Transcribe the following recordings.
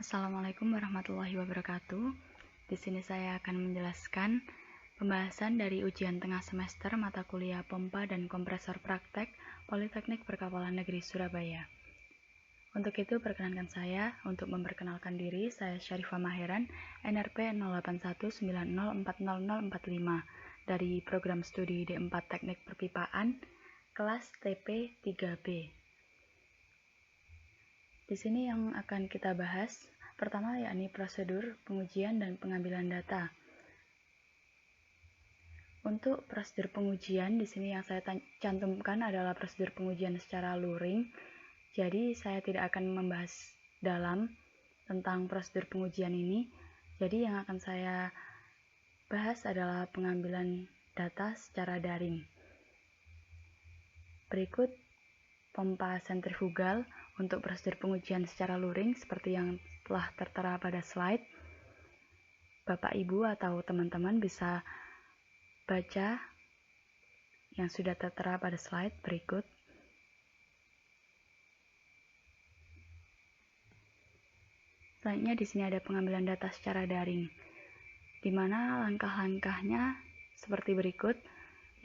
Assalamualaikum warahmatullahi wabarakatuh. Di sini saya akan menjelaskan pembahasan dari ujian tengah semester mata kuliah pompa dan kompresor praktek Politeknik Perkapalan Negeri Surabaya. Untuk itu, perkenankan saya untuk memperkenalkan diri. Saya Syarifah Maheran, NRP 0819040045 dari program studi D4 Teknik Perpipaan, kelas TP 3B. Di sini yang akan kita bahas pertama yakni prosedur pengujian dan pengambilan data. Untuk prosedur pengujian di sini yang saya cantumkan adalah prosedur pengujian secara luring. Jadi saya tidak akan membahas dalam tentang prosedur pengujian ini. Jadi yang akan saya bahas adalah pengambilan data secara daring. Berikut pompa sentrifugal untuk prosedur pengujian secara luring seperti yang telah tertera pada slide. Bapak, Ibu, atau teman-teman bisa baca yang sudah tertera pada slide berikut. Selanjutnya di sini ada pengambilan data secara daring, di mana langkah-langkahnya seperti berikut.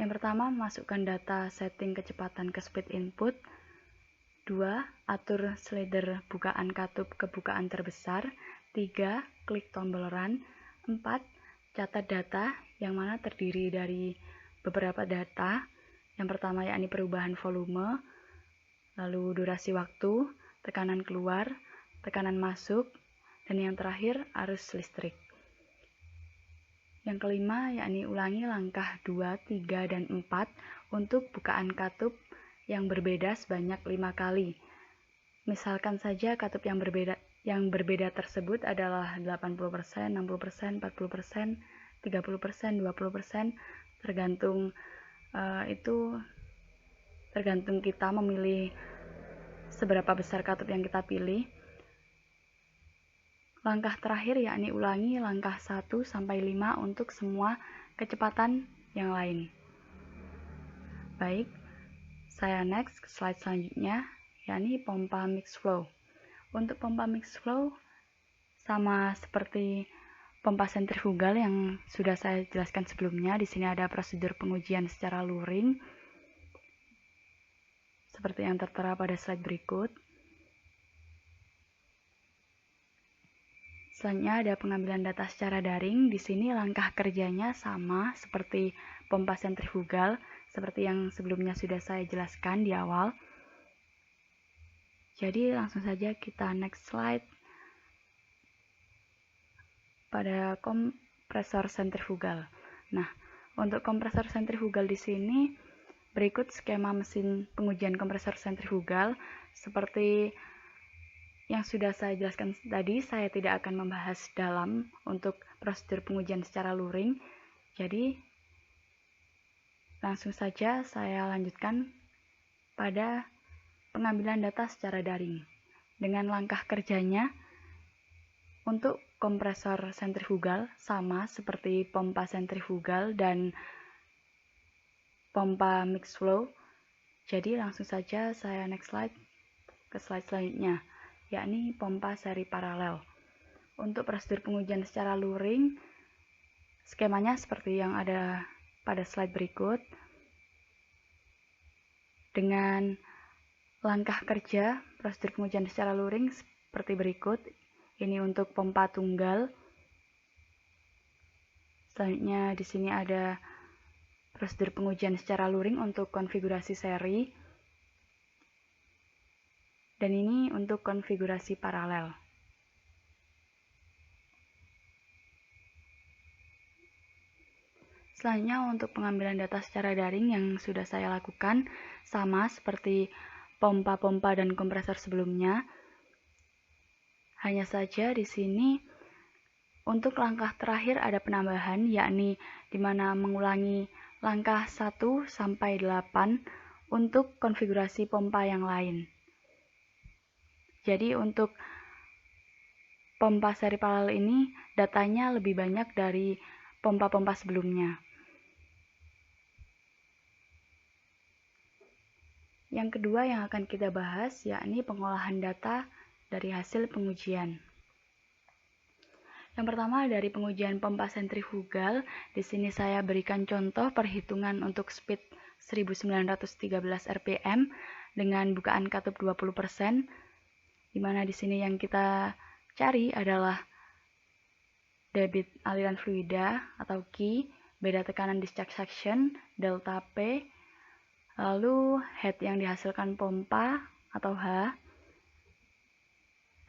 Yang pertama, masukkan data setting kecepatan ke speed input. 2. Atur slider bukaan katup ke bukaan terbesar. 3. Klik tombol run. 4. Catat data yang mana terdiri dari beberapa data. Yang pertama yakni perubahan volume, lalu durasi waktu, tekanan keluar, tekanan masuk, dan yang terakhir arus listrik. Yang kelima yakni ulangi langkah 2, 3, dan 4 untuk bukaan katup yang berbeda sebanyak 5 kali. Misalkan saja katup yang berbeda tersebut adalah 80%, 60%, 40%, 30%, 20%, tergantung kita memilih seberapa besar katup yang kita pilih. Langkah terakhir yakni ulangi langkah 1 sampai 5 untuk semua kecepatan yang lain. Baik, saya next ke slide selanjutnya, yakni pompa mix flow. Untuk pompa mix flow sama seperti pompa sentrifugal yang sudah saya jelaskan sebelumnya. Di sini ada prosedur pengujian secara luring seperti yang tertera pada slide berikut. Selanjutnya ada pengambilan data secara daring. Di sini langkah kerjanya sama seperti pompa sentrifugal, seperti yang sebelumnya sudah saya jelaskan di awal. Jadi langsung saja kita next slide pada kompresor sentrifugal. Nah, untuk kompresor sentrifugal di sini berikut skema mesin pengujian kompresor sentrifugal. Seperti yang sudah saya jelaskan tadi, saya tidak akan membahas dalam untuk prosedur pengujian secara luring. Jadi langsung saja saya lanjutkan pada pengambilan data secara daring. Dengan langkah kerjanya untuk kompresor sentrifugal sama seperti pompa sentrifugal dan pompa mix flow. Jadi langsung saja saya next slide ke slide selanjutnya, yakni pompa seri paralel. Untuk prosedur pengujian secara luring, skemanya seperti yang ada pada slide berikut. Dengan langkah kerja prosedur pengujian secara luring seperti berikut. Ini untuk pompa tunggal. Selanjutnya di sini ada prosedur pengujian secara luring untuk konfigurasi seri. Dan ini untuk konfigurasi paralel. Selanjutnya untuk pengambilan data secara daring yang sudah saya lakukan sama seperti pompa-pompa dan kompresor sebelumnya. Hanya saja di sini untuk langkah terakhir ada penambahan, yakni di mana mengulangi langkah 1 sampai 8 untuk konfigurasi pompa yang lain. Jadi untuk pompa seri paralel ini datanya lebih banyak dari pompa-pompa sebelumnya. Yang kedua yang akan kita bahas yakni pengolahan data dari hasil pengujian. Yang pertama dari pengujian pompa sentrifugal. Di sini saya berikan contoh perhitungan untuk speed 1913 rpm dengan bukaan katup 20%, di mana di sini yang kita cari adalah debit aliran fluida atau Q, beda tekanan discharge section, delta P, lalu head yang dihasilkan pompa atau H,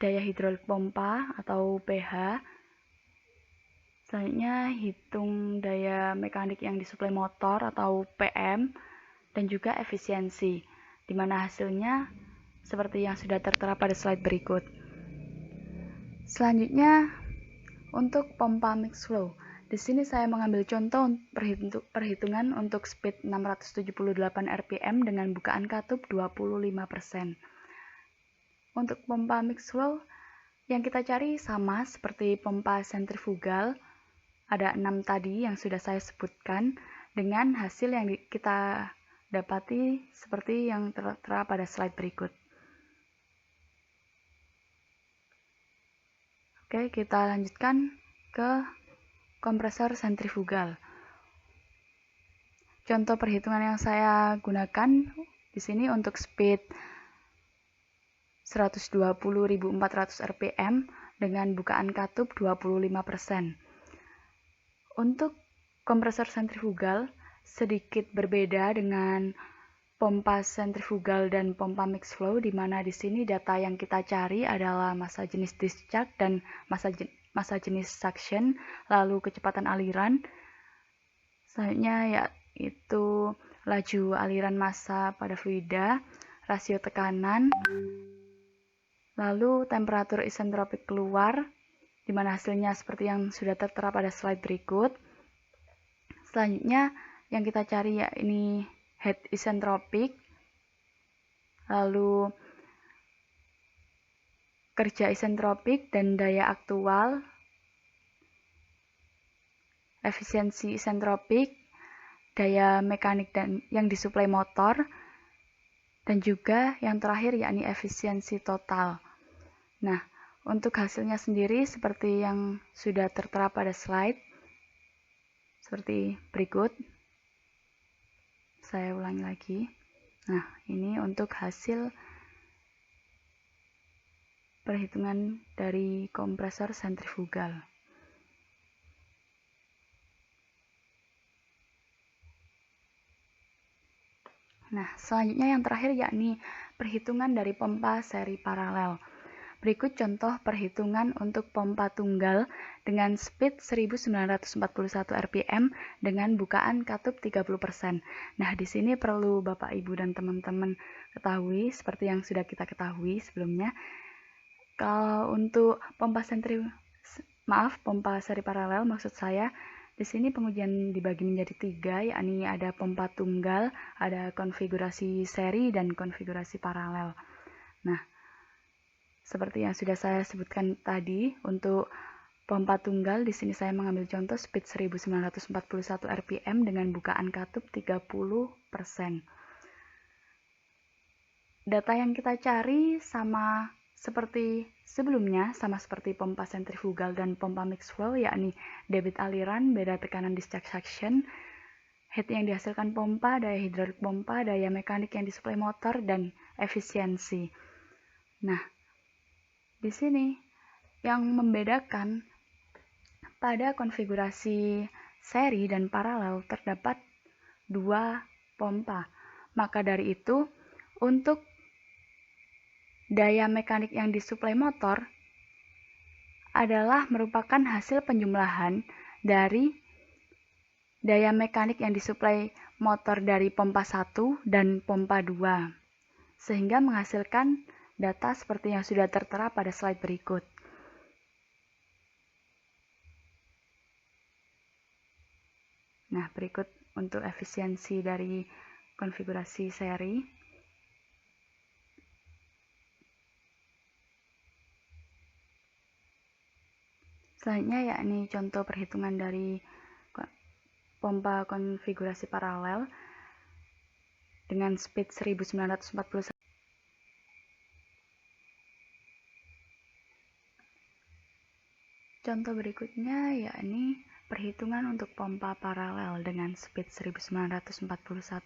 daya hidrolik pompa atau pH. Selanjutnya hitung daya mekanik yang disuplai motor atau PM, dan juga efisiensi, di mana hasilnya seperti yang sudah tertera pada slide berikut. Selanjutnya untuk pompa mix flow. Di sini saya mengambil contoh perhitungan untuk speed 678 rpm dengan bukaan katup 25%. Untuk pompa mix flow yang kita cari sama seperti pompa sentrifugal, ada 6 tadi yang sudah saya sebutkan, dengan hasil yang kita dapati seperti yang tertera pada slide berikut. Oke, kita lanjutkan ke kompresor sentrifugal. Contoh perhitungan yang saya gunakan di sini untuk speed 120.400 rpm dengan bukaan katup 25%. Untuk kompresor sentrifugal sedikit berbeda dengan pompa sentrifugal dan pompa mix flow, di mana di sini data yang kita cari adalah massa jenis discharge dan massa jenis suction, lalu kecepatan aliran. Selanjutnya yaitu laju aliran massa pada fluida, rasio tekanan, lalu temperatur isentropik keluar, di mana hasilnya seperti yang sudah tertera pada slide berikut. Selanjutnya yang kita cari yakni head isentropik, lalu kerja isentropik dan daya aktual, efisiensi isentropik, daya mekanik dan yang disuplai motor, dan juga yang terakhir yakni efisiensi total. Nah, untuk hasilnya sendiri seperti yang sudah tertera pada slide, seperti berikut. Saya ulangi lagi. Nah, ini untuk hasil perhitungan dari kompresor sentrifugal. Nah, selanjutnya yang terakhir yakni perhitungan dari pompa seri paralel. Berikut contoh perhitungan untuk pompa tunggal dengan speed 1941 rpm dengan bukaan katup 30%. Nah, di sini perlu Bapak, Ibu, dan teman-teman ketahui seperti yang sudah kita ketahui sebelumnya. Kalau untuk pompa seri paralel maksud saya, di sini pengujian dibagi menjadi 3, yakni ada pompa tunggal, ada konfigurasi seri, dan konfigurasi paralel. Nah, seperti yang sudah saya sebutkan tadi, untuk pompa tunggal di sini saya mengambil contoh speed 1941 rpm dengan bukaan katup 30%. Data yang kita cari sama seperti sebelumnya, sama seperti pompa sentrifugal dan pompa mix flow, yakni debit aliran, beda tekanan discharge suction, head yang dihasilkan pompa, daya hidrolik pompa, daya mekanik yang disuplai motor, dan efisiensi. Nah, di sini yang membedakan pada konfigurasi seri dan paralel terdapat 2 pompa. Maka dari itu, untuk daya mekanik yang disuplai motor adalah merupakan hasil penjumlahan dari daya mekanik yang disuplai motor dari pompa 1 dan pompa 2, sehingga menghasilkan data seperti yang sudah tertera pada slide berikut. Nah, berikut untuk efisiensi dari konfigurasi seri. Selanjutnya yakni contoh perhitungan dari pompa konfigurasi paralel dengan speed 1941. Contoh berikutnya yakni perhitungan untuk pompa paralel dengan speed 1941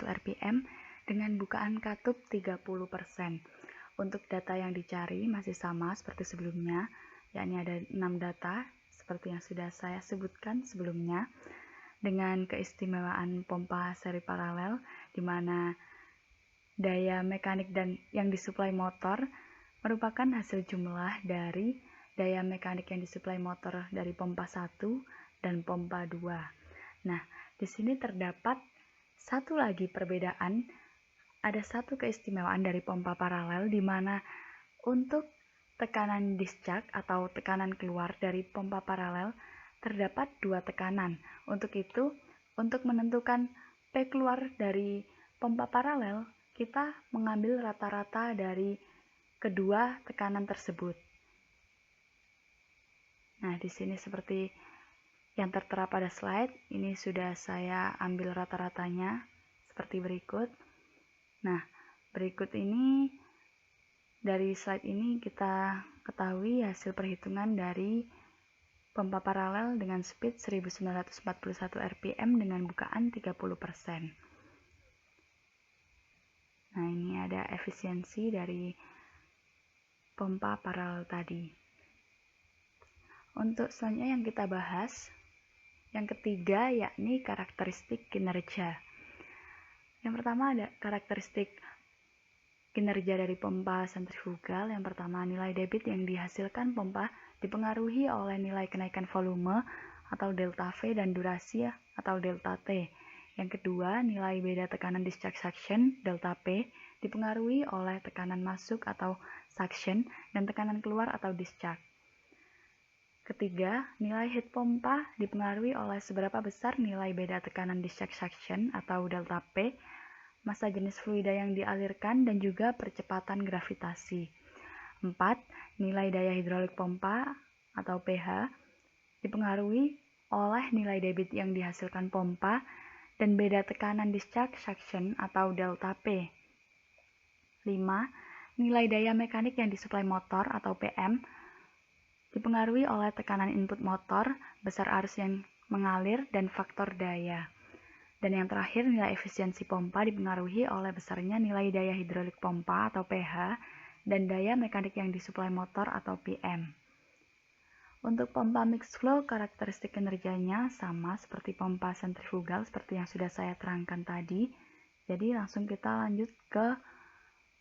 rpm dengan bukaan katup 30%. Untuk data yang dicari masih sama seperti sebelumnya, yakni ada 6 data seperti yang sudah saya sebutkan sebelumnya, dengan keistimewaan pompa seri paralel di mana daya mekanik dan yang disuplai motor merupakan hasil jumlah dari daya mekanik yang disuplai motor dari pompa 1 dan pompa 2. Nah, di sini terdapat satu lagi perbedaan, ada satu keistimewaan dari pompa paralel di mana untuk tekanan discharge atau tekanan keluar dari pompa paralel terdapat 2 tekanan. Untuk itu, untuk menentukan P keluar dari pompa paralel, kita mengambil rata-rata dari kedua tekanan tersebut. Nah, di sini seperti yang tertera pada slide, ini sudah saya ambil rata-ratanya seperti berikut. Nah, berikut ini dari slide ini kita ketahui hasil perhitungan dari pompa paralel dengan speed 1941 rpm dengan bukaan 30%. Nah, ini ada efisiensi dari pompa paralel tadi. Untuk selanjutnya yang kita bahas, yang ketiga yakni karakteristik kinerja. Yang pertama ada karakteristik kinerja dari pompa sentrifugal. Yang pertama, nilai debit yang dihasilkan pompa dipengaruhi oleh nilai kenaikan volume atau delta V dan durasi atau delta T. Yang kedua, nilai beda tekanan discharge suction delta P dipengaruhi oleh tekanan masuk atau suction dan tekanan keluar atau discharge. Ketiga, nilai head pompa dipengaruhi oleh seberapa besar nilai beda tekanan discharge suction atau delta P, massa jenis fluida yang dialirkan, dan juga percepatan gravitasi. 4. Nilai daya hidrolik pompa atau pH dipengaruhi oleh nilai debit yang dihasilkan pompa dan beda tekanan discharge suction atau delta P. 5. Nilai daya mekanik yang disuplai motor atau PM dipengaruhi oleh tekanan input motor, besar arus yang mengalir, dan faktor daya. Dan yang terakhir, nilai efisiensi pompa dipengaruhi oleh besarnya nilai daya hidrolik pompa atau pH dan daya mekanik yang disuplai motor atau PM. Untuk pompa mixed flow, karakteristik kinerjanya sama seperti pompa sentrifugal seperti yang sudah saya terangkan tadi. Jadi langsung kita lanjut ke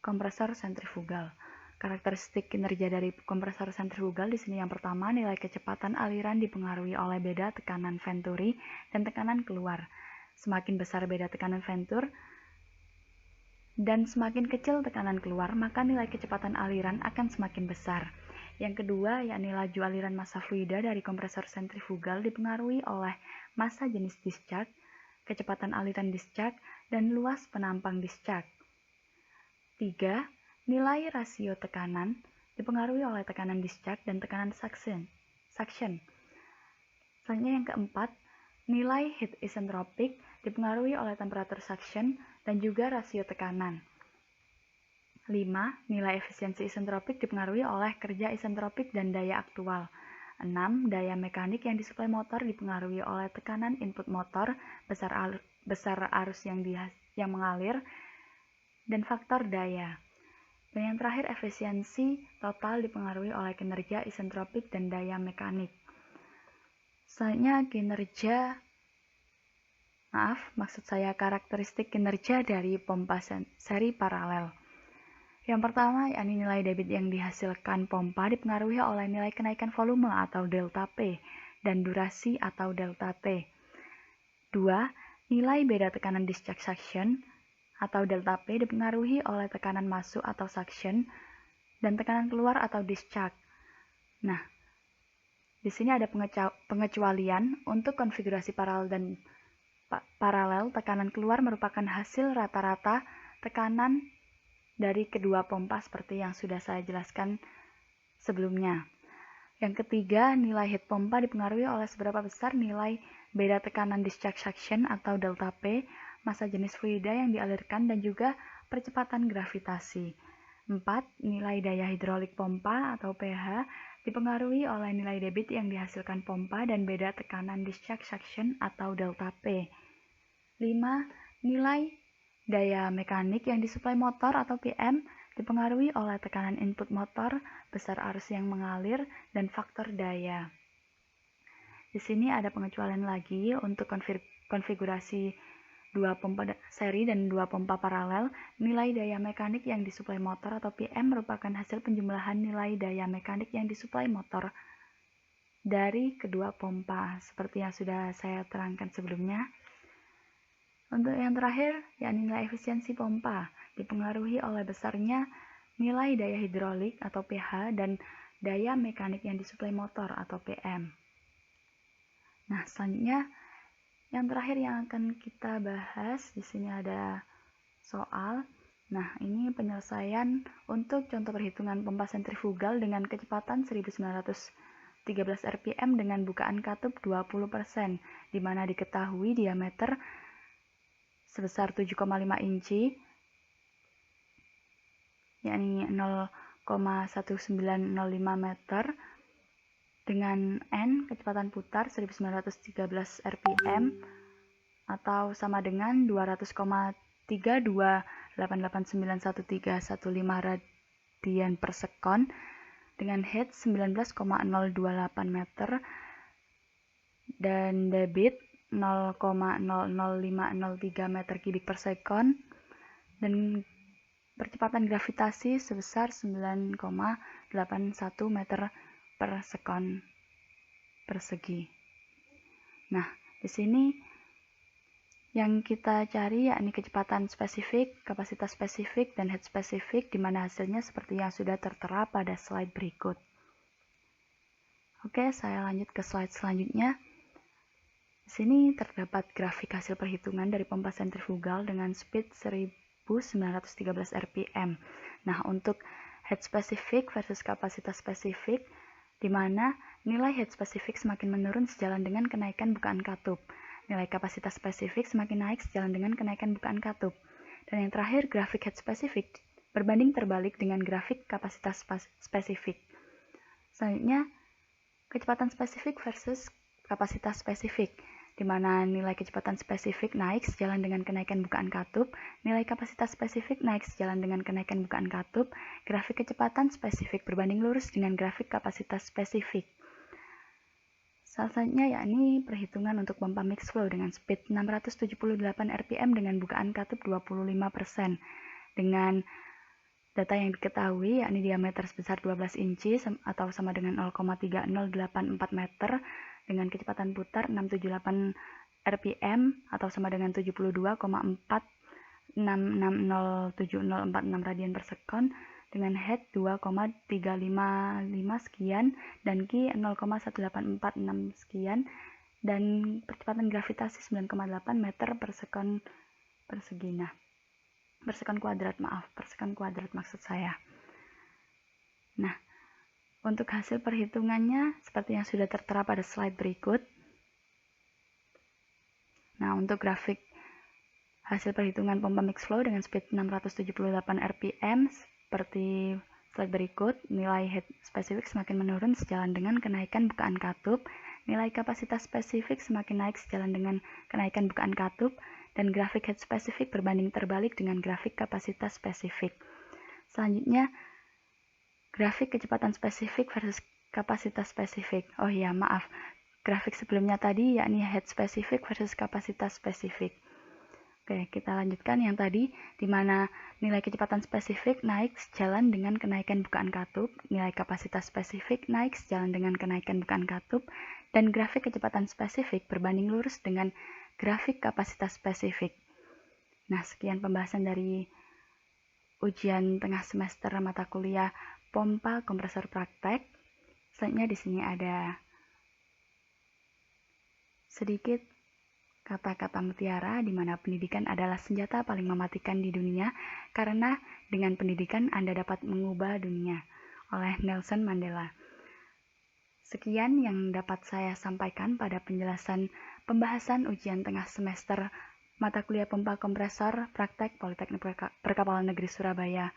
kompresor sentrifugal. Karakteristik kinerja dari kompresor sentrifugal di sini yang pertama, nilai kecepatan aliran dipengaruhi oleh beda tekanan venturi dan tekanan keluar. Semakin besar beda tekanan ventur dan semakin kecil tekanan keluar, maka nilai kecepatan aliran akan semakin besar. Yang kedua, yakni laju aliran massa fluida dari kompresor sentrifugal dipengaruhi oleh massa jenis discharge, kecepatan aliran discharge, dan luas penampang discharge. 3. Nilai rasio tekanan dipengaruhi oleh tekanan discharge dan tekanan suction. Selanjutnya yang keempat, nilai heat isentropik dipengaruhi oleh temperatur suction dan juga rasio tekanan. 5. Nilai efisiensi isentropik dipengaruhi oleh kerja isentropik dan daya aktual. 6. Daya mekanik yang disuplai motor dipengaruhi oleh tekanan input motor, besar arus yang mengalir, dan faktor daya. Dan yang terakhir, efisiensi total dipengaruhi oleh kinerja isentropik dan daya mekanik. Selanjutnya karakteristik kinerja dari pompa seri paralel. Yang pertama, yakni nilai debit yang dihasilkan pompa dipengaruhi oleh nilai kenaikan volume atau delta P dan durasi atau delta T. 2. Nilai beda tekanan discharge suction atau delta P dipengaruhi oleh tekanan masuk atau suction dan tekanan keluar atau discharge. Nah, di sini ada pengecualian untuk konfigurasi paralel tekanan keluar merupakan hasil rata-rata tekanan dari kedua pompa seperti yang sudah saya jelaskan sebelumnya. Yang ketiga, nilai head pompa dipengaruhi oleh seberapa besar nilai beda tekanan discharge suction atau delta P, massa jenis fluida yang dialirkan, dan juga percepatan gravitasi. 4. Nilai daya hidrolik pompa atau pH dipengaruhi oleh nilai debit yang dihasilkan pompa dan beda tekanan discharge suction atau delta P. 5. Nilai daya mekanik yang disuplai motor atau PM dipengaruhi oleh tekanan input motor, besar arus yang mengalir, dan faktor daya. Di sini ada pengecualian lagi untuk konfigurasi 2 pompa seri dan 2 pompa paralel. Nilai daya mekanik yang disuplai motor atau PM merupakan hasil penjumlahan nilai daya mekanik yang disuplai motor dari kedua pompa, seperti yang sudah saya terangkan sebelumnya. Untuk yang terakhir, yakni nilai efisiensi pompa, dipengaruhi oleh besarnya nilai daya hidrolik atau pH dan daya mekanik yang disuplai motor atau PM. Nah, selanjutnya yang terakhir yang akan kita bahas, di sini ada soal. Nah, ini penyelesaian untuk contoh perhitungan pompa sentrifugal dengan kecepatan 1913 rpm dengan bukaan katup 20%, di mana diketahui diameter sebesar 7,5 inci, yakni 0,1905 meter, dengan N kecepatan putar 1913 rpm atau sama dengan 200,3288913115 radian per sekon, dengan head 19,028 meter dan debit 0,00503 meter kubik per sekon, dan percepatan gravitasi sebesar 9,81 meter per sekon persegi. Nah, di sini yang kita cari yakni kecepatan spesifik, kapasitas spesifik, dan head spesifik, di mana hasilnya seperti yang sudah tertera pada slide berikut. Oke, saya lanjut ke slide selanjutnya. Di sini terdapat grafik hasil perhitungan dari pompa sentrifugal dengan speed 1913 rpm. Nah, untuk head spesifik versus kapasitas spesifik, di mana nilai head spesifik semakin menurun sejalan dengan kenaikan bukaan katup. Nilai kapasitas spesifik semakin naik sejalan dengan kenaikan bukaan katup. Dan yang terakhir, grafik head spesifik berbanding terbalik dengan grafik kapasitas spesifik. Selanjutnya, kecepatan spesifik versus kapasitas spesifik, di mana nilai kecepatan spesifik naik sejalan dengan kenaikan bukaan katup, nilai kapasitas spesifik naik sejalan dengan kenaikan bukaan katup. Grafik kecepatan spesifik berbanding lurus dengan grafik kapasitas spesifik. Salah satunya yakni perhitungan untuk pompa mixed flow dengan speed 678 rpm dengan bukaan katup 25%, dengan data yang diketahui yakni diameter sebesar 12 inci atau sama dengan 0,3084 meter, dengan kecepatan putar 678 rpm atau sama dengan 72,46607046 radian per sekon, dengan head 2,355 sekian dan Q 0,1846 sekian, dan percepatan gravitasi 9,8 meter per sekon persegi. Nah, per sekon kuadrat maksud saya. Nah, untuk hasil perhitungannya seperti yang sudah tertera pada slide berikut. Nah, untuk grafik hasil perhitungan pompa mixed flow dengan speed 678 rpm seperti slide berikut, nilai head spesifik semakin menurun sejalan dengan kenaikan bukaan katup, nilai kapasitas spesifik semakin naik sejalan dengan kenaikan bukaan katup, dan grafik head spesifik berbanding terbalik dengan grafik kapasitas spesifik. Selanjutnya, grafik kecepatan spesifik versus kapasitas spesifik. Oh iya, maaf. Grafik sebelumnya tadi yakni head spesifik versus kapasitas spesifik. Oke, kita lanjutkan yang tadi, di mana nilai kecepatan spesifik naik sejalan dengan kenaikan bukaan katup, nilai kapasitas spesifik naik sejalan dengan kenaikan bukaan katup, dan grafik kecepatan spesifik berbanding lurus dengan grafik kapasitas spesifik. Nah, sekian pembahasan dari ujian tengah semester mata kuliah pompa kompresor praktek. Selanjutnya di sini ada sedikit kata-kata mutiara, di mana pendidikan adalah senjata paling mematikan di dunia, karena dengan pendidikan Anda dapat mengubah dunia, oleh Nelson Mandela. Sekian yang dapat saya sampaikan pada penjelasan pembahasan ujian tengah semester mata kuliah pompa kompresor praktek Politeknik Perkapalan Negeri Surabaya